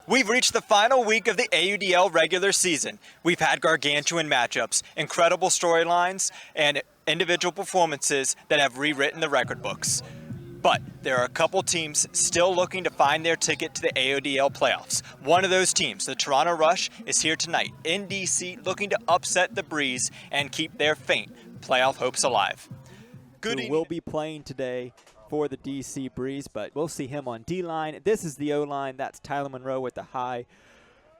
We've reached the final week of the AUDL regular season. We've had gargantuan matchups, incredible storylines, and individual performances that have rewritten the record books. But there are a couple teams still looking to find their ticket to the AUDL playoffs. One of those teams, the Toronto Rush, is here tonight in DC looking to upset the Breeze and keep their faint playoff hopes alive. Who will be playing today for the DC Breeze, but we'll see him on D-line. This is the O-line. That's Tyler Monroe with the high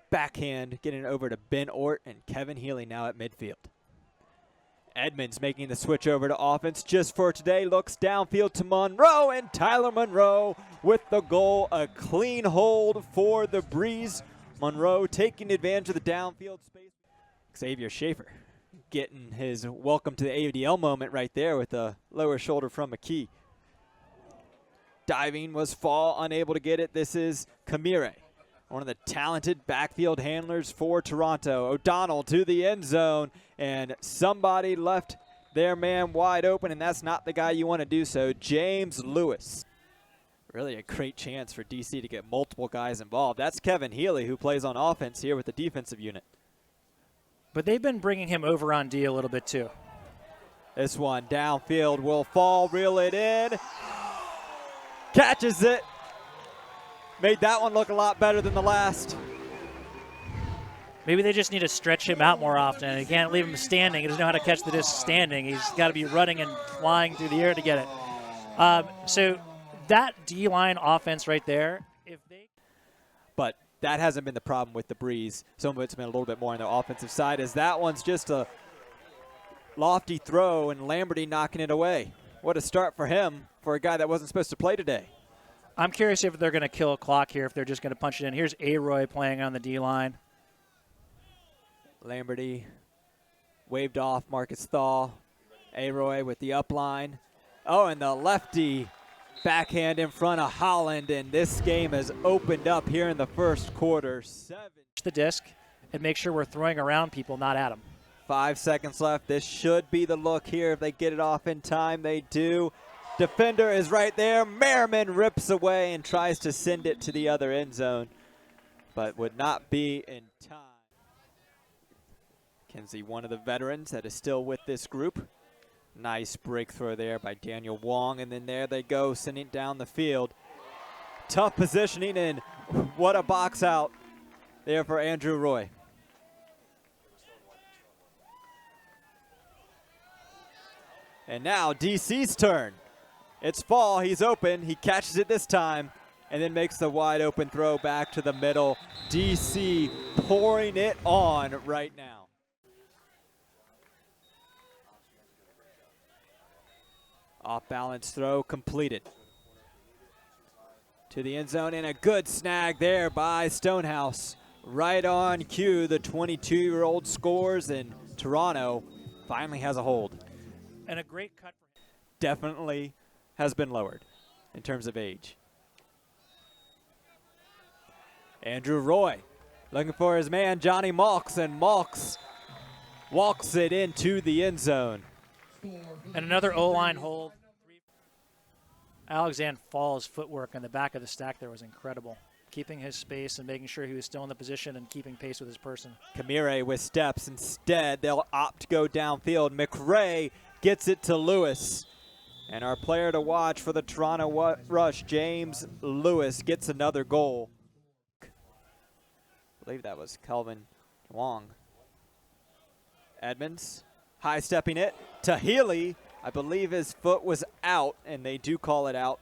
backhand, getting it over to Ben Ort and Kevin Healy now at midfield. Edmonds making the switch over to offense just for today, looks downfield to Monroe, and Tyler Monroe with the goal, a clean hold for the Breeze. Monroe taking advantage of the downfield space. Xavier Schaefer getting his welcome to the AUDL moment right there with the lower shoulder from McKee. Diving was Fall, unable to get it. This is Kamire, one of the talented backfield handlers for Toronto. O'Donnell to the end zone, and somebody left their man wide open, and that's not the guy you want to do so. James Lewis. Really a great chance for DC to get multiple guys involved. That's Kevin Healy, who plays on offense here with the defensive unit. But they've been bringing him over on D a little bit too. This one downfield will Fall, reel it in. Catches it. Made that one look a lot better than the last. Maybe they just need to stretch him out more often. You can't leave him standing. He doesn't know how to catch the disc standing. He's got to be running and flying through the air to get it. So that D-line offense right there, but that hasn't been the problem with the Breeze. Some of it's been a little bit more on the offensive side, as that one's just a lofty throw and Lamberty knocking it away. What a start for him, for a guy that wasn't supposed to play today. I'm curious if they're going to kill a clock here, if they're just going to punch it in. Here's Aroy playing on the D-line. Lamberty waved off Marcus Thal. Aroy with the upline. Oh, and the lefty backhand in front of Holland, and this game has opened up here in the first quarter. The disc and make sure we're throwing around people, not at them. 5 seconds left. This should be the look here. If they get it off in time, they do. Defender is right there. Merriman rips away and tries to send it to the other end zone, but would not be in time. Kenzie, one of the veterans that is still with this group. Nice breakthrough there by Daniel Wong, and then there they go, sending it down the field. Tough positioning, and what a box out there for Andrew Roy. And now DC's turn. It's Fall, he's open, he catches it this time, and then makes the wide open throw back to the middle. DC pouring it on right now. Off balance throw completed. To the end zone, and a good snag there by Stonehouse. Right on cue, the 22-year-old scores, and Toronto finally has a hold. And a great cut for him. Definitely has been lowered in terms of age. Andrew Roy looking for his man Johnny Malks, and Malks walks it into the end zone. And another O-line hold. Alexander Fall's footwork on the back of the stack there was incredible. Keeping his space and making sure he was still in the position and keeping pace with his person. Kamire with steps. Instead, they'll opt to go downfield. McRae gets it to Lewis. And our player to watch for the Toronto Rush, James Lewis, gets another goal. I believe that was Kelvin Wong. Edmonds, high-stepping it to Healy. I believe his foot was out, and they do call it out.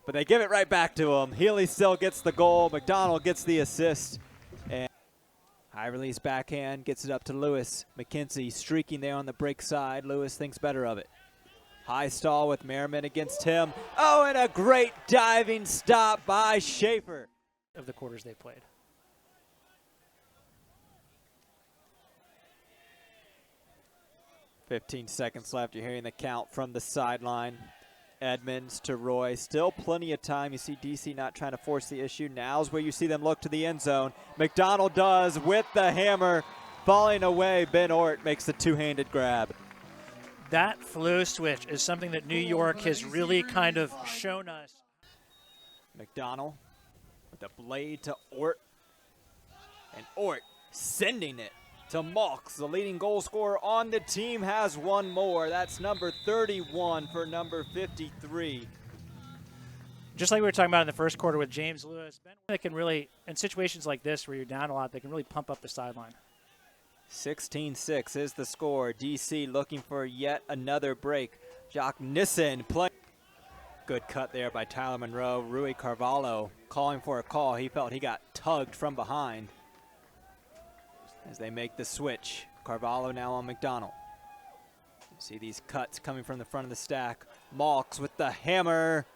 But they give it right back to him. Healy still gets the goal. McDonald gets the assist. And high release backhand gets it up to Lewis. McKenzie streaking there on the break side. Lewis thinks better of it. High stall with Merriman against him. Oh, and a great diving stop by Schaefer. Of the quarters they played. "15 seconds left. You're hearing the count from the sideline. Edmonds to Roy. Still plenty of time. You see DC not trying to force the issue. Now's where you see them look to the end zone. McDonald does with the hammer. Falling away, Ben Ort makes the two-handed grab. That flow switch is something that New York has really kind of shown us. McDonald with a blade to Ort. And Ort sending it to Malks, the leading goal scorer on the team, has one more. That's number 31 for number 53. Just like we were talking about in the first quarter with James Lewis, that can really, in situations like this where you're down a lot, they can really pump up the sideline. 16-6 is the score. DC looking for yet another break. Jock Nissen playing. Good cut there by Tyler Monroe. Rui Carvalho calling for a call. He felt he got tugged from behind as they make the switch. Carvalho now on McDonald. You see these cuts coming from the front of the stack. Malks with the hammer.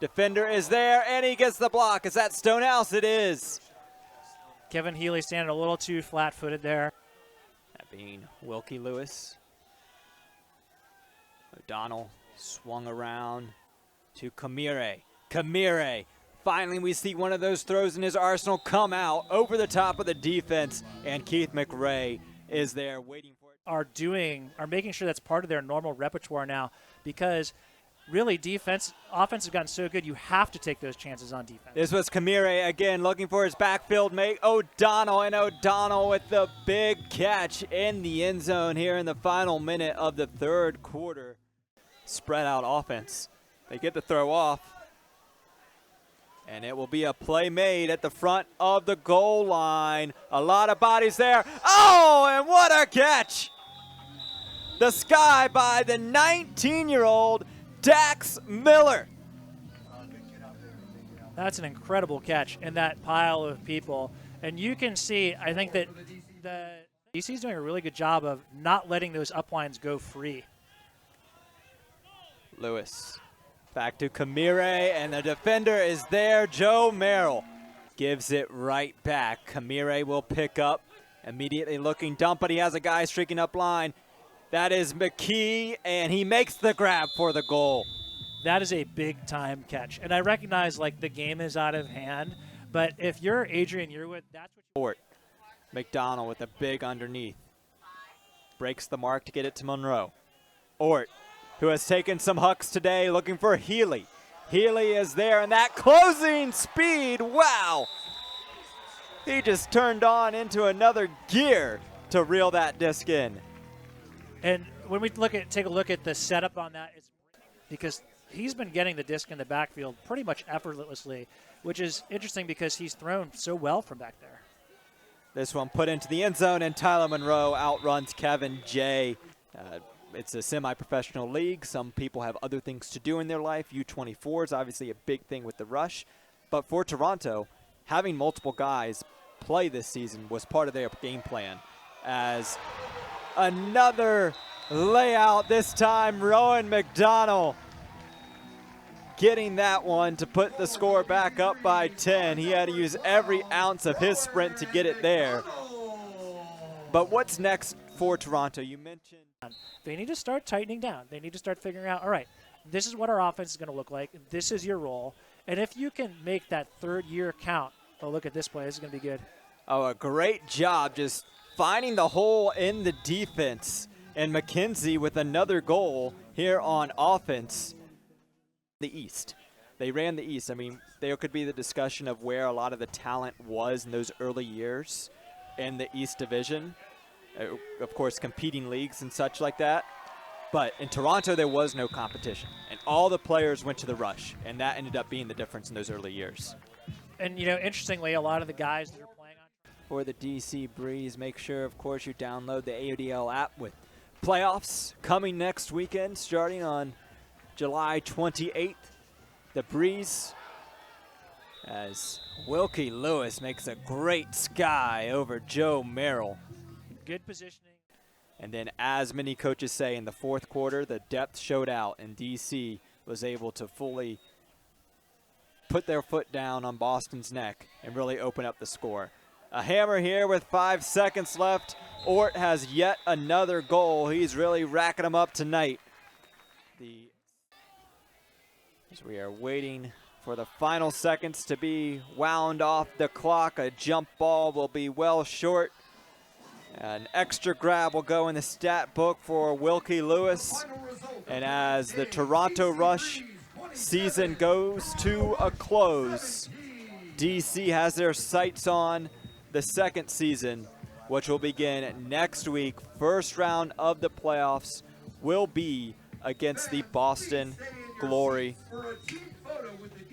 Defender is there, and he gets the block. Is that Stonehouse? It is. Kevin Healy standing a little too flat-footed there. That being Wilkie Lewis. O'Donnell swung around to Kamire. Kamire. Finally, we see one of those throws in his arsenal come out over the top of the defense, and Keith McRae is there waiting for it. Are making sure that's part of their normal repertoire now, because really offense has gotten so good, you have to take those chances on defense. This was Kamire again looking for his backfield mate, O'Donnell, and O'Donnell with the big catch in the end zone here in the final minute of the third quarter. Spread out offense. They get the throw off, and it will be a play made at the front of the goal line. A lot of bodies there. Oh, and what a catch! The sky by the 19-year-old Dax Miller. That's an incredible catch in that pile of people. And you can see, I think that the DC's doing a really good job of not letting those uplines go free. Lewis back to Kamire, and the defender is there. Joe Merrill gives it right back. Kamire will pick up, immediately looking dump, but he has a guy streaking up line. That is McKee, and he makes the grab for the goal. That is a big-time catch. And I recognize, like, the game is out of hand, but if you're Adrian Yearwood, that's what you... Ort. McDonald with a big underneath. Breaks the mark to get it to Monroe. Ort, who has taken some hucks today, looking for Healy. Healy is there, and that closing speed, wow! He just turned on into another gear to reel that disc in. And when we take a look at the setup on that, it's because he's been getting the disc in the backfield pretty much effortlessly, which is interesting because he's thrown so well from back there. This one put into the end zone, and Tyler Monroe outruns Kevin J. It's a semi-professional league. Some people have other things to do in their life. U24 is obviously a big thing with the rush. But for Toronto, having multiple guys play this season was part of their game plan. As another layout, this time Rowan McDonald getting that one to put the score back up by 10. He had to use every ounce of his sprint to get it there. But what's next for Toronto? You mentioned they need to start tightening down. They need to start figuring out, all right, this is what our offense is going to look like. This is your role. And if you can make that third year count, oh, look at this play. This is going to be good. Oh, a great job just finding the hole in the defense. And McKenzie with another goal here on offense. The East. They ran the East. I mean, there could be the discussion of where a lot of the talent was in those early years in the East Division. Of course, competing leagues and such like that. But in Toronto, there was no competition. And all the players went to the rush. And that ended up being the difference in those early years. And, you know, interestingly, a lot of the guys that are playing on for the DC Breeze, make sure, of course, you download the AUDL app with playoffs coming next weekend, starting on July 28th. The Breeze, as Wilkie Lewis makes a great sky over Joe Merrill. Good positioning. And then, as many coaches say, in the fourth quarter, the depth showed out, and DC was able to fully put their foot down on Boston's neck and really open up the score. A hammer here with 5 seconds left. Ort has yet another goal. He's really racking them up tonight. As we are waiting for the final seconds to be wound off the clock, a jump ball will be well short. An extra grab will go in the stat book for Wilkie Lewis. And as the Toronto Rush season goes to a close, DC has their sights on the second season, which will begin next week. First round of the playoffs will be against the Boston Glory. For a team photo with the